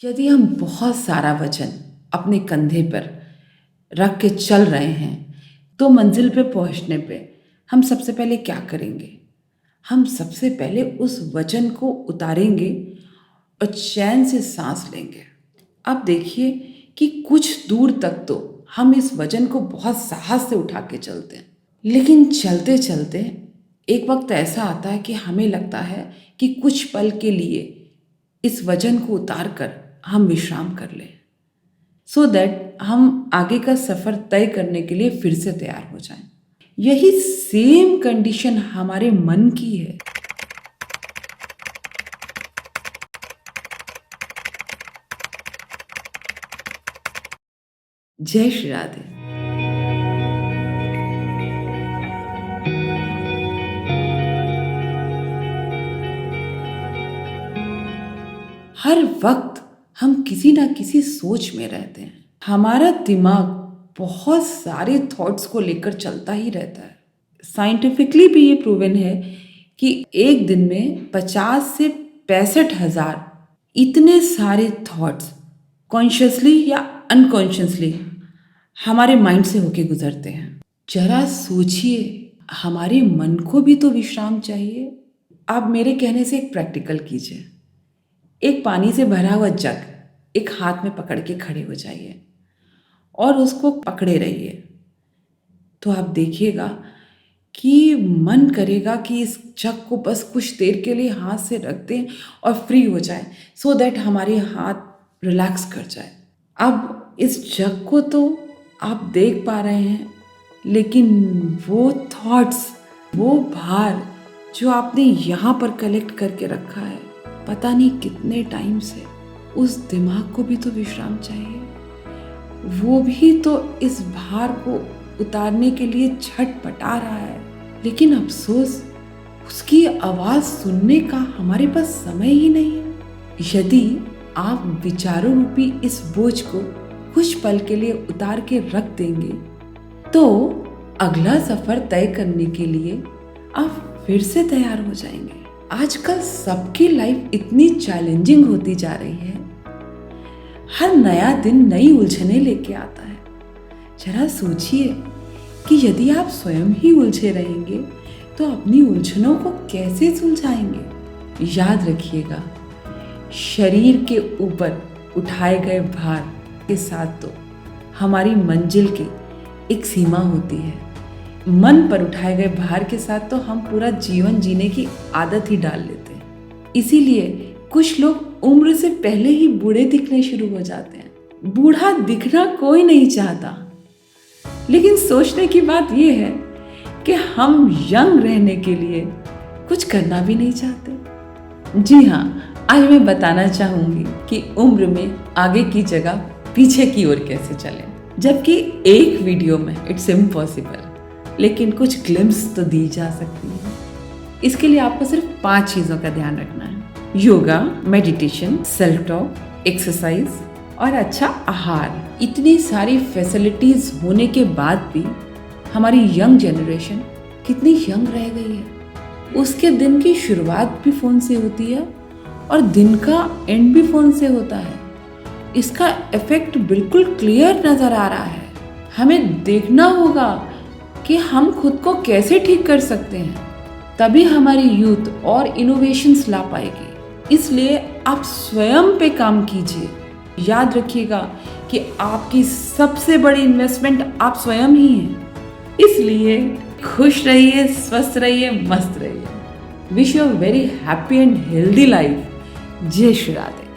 यदि हम बहुत सारा वजन अपने कंधे पर रख के चल रहे हैं तो मंजिल पे पहुंचने पे हम सबसे पहले क्या करेंगे? हम सबसे पहले उस वजन को उतारेंगे और चैन से सांस लेंगे। अब देखिए कि कुछ दूर तक तो हम इस वजन को बहुत साहस से उठा के चलते हैं, लेकिन चलते चलते एक वक्त ऐसा आता है कि हमें लगता है कि कुछ पल के लिए इस वजन को उतार कर हम विश्राम कर लें, सो दैट हम आगे का सफ़र तय करने के लिए फिर से तैयार हो जाएं। यही सेम कंडीशन हमारे मन की है। जय श्री राधे। हर वक्त हम किसी ना किसी सोच में रहते हैं। हमारा दिमाग बहुत सारे थॉट्स को लेकर चलता ही रहता है। साइंटिफिकली भी ये प्रूवन है कि एक दिन में 50 से 65,000 इतने सारे थॉट्स कॉन्शियसली या अनकॉन्शियसली हमारे माइंड से होके गुजरते हैं। जरा सोचिए, हमारे मन को भी तो विश्राम चाहिए। आप मेरे कहने से एक प्रैक्टिकल कीजिए। एक पानी से भरा हुआ जग एक हाथ में पकड़ के खड़े हो जाइए और उसको पकड़े रहिए। तो आप देखिएगा कि मन करेगा कि इस जग को बस कुछ देर के लिए हाथ से रख दें और फ्री हो जाए, सो दैट हमारे हाथ रिलैक्स कर जाए। अब इस जग को तो आप देख पा रहे हैं, लेकिन वो थॉट्स, वो भार जो आपने यहाँ पर कलेक्ट करके रखा है पता नहीं कितने टाइम से, उस दिमाग को भी तो विश्राम चाहिए। वो भी तो इस भार को उतारने के लिए छटपटा रहा है, लेकिन अफसोस उसकी आवाज़ सुनने का हमारे पास समय ही नहीं है। यदि आप विचारों रूपी इस बोझ को कुछ पल के लिए उतार के रख देंगे तो अगला सफ़र तय करने के लिए आप फिर से तैयार हो जाएंगे। आजकल सबकी लाइफ इतनी चैलेंजिंग होती जा रही है, हर नया दिन नई उलझनें लेके आता है। जरा सोचिए कि यदि आप स्वयं ही उलझे रहेंगे तो अपनी उलझनों को कैसे सुलझाएंगे? याद रखिएगा, शरीर के ऊपर उठाए गए भार के साथ तो हमारी मंजिल की एक सीमा होती है। मन पर उठाए गए भार के साथ तो हम पूरा जीवन जीने की आदत ही डाल लेते हैं। इसीलिए कुछ लोग उम्र से पहले ही बूढ़े दिखने शुरू हो जाते हैं। बूढ़ा दिखना कोई नहीं चाहता, लेकिन सोचने की बात यह है कि हम यंग रहने के लिए कुछ करना भी नहीं चाहते। जी हाँ, आज मैं बताना चाहूँगी कि उम्र में आगे की जगह पीछे की ओर कैसे चलें, जबकि एक वीडियो में इट्स इम्पॉसिबल, लेकिन कुछ ग्लिम्स तो दी जा सकती है। इसके लिए आपको सिर्फ 5 चीज़ों का ध्यान रखना है: yoga, meditation, self talk, exercise और अच्छा आहार। इतनी सारी फैसिलिटीज़ होने के बाद भी हमारी यंग जनरेशन कितनी यंग रह गई है। उसके दिन की शुरुआत भी फ़ोन से होती है और दिन का एंड भी फ़ोन से होता है। इसका इफेक्ट बिल्कुल क्लियर नज़र आ रहा है। हमें देखना होगा कि हम खुद को कैसे ठीक कर सकते हैं, तभी हमारी यूथ और इनोवेशंस ला पाएगी। इसलिए आप स्वयं पे काम कीजिए। याद रखिएगा कि आपकी सबसे बड़ी इन्वेस्टमेंट आप स्वयं ही हैं। इसलिए खुश रहिए, स्वस्थ रहिए, मस्त रहिए। Wish you a very happy and healthy life. जय श्री राधे।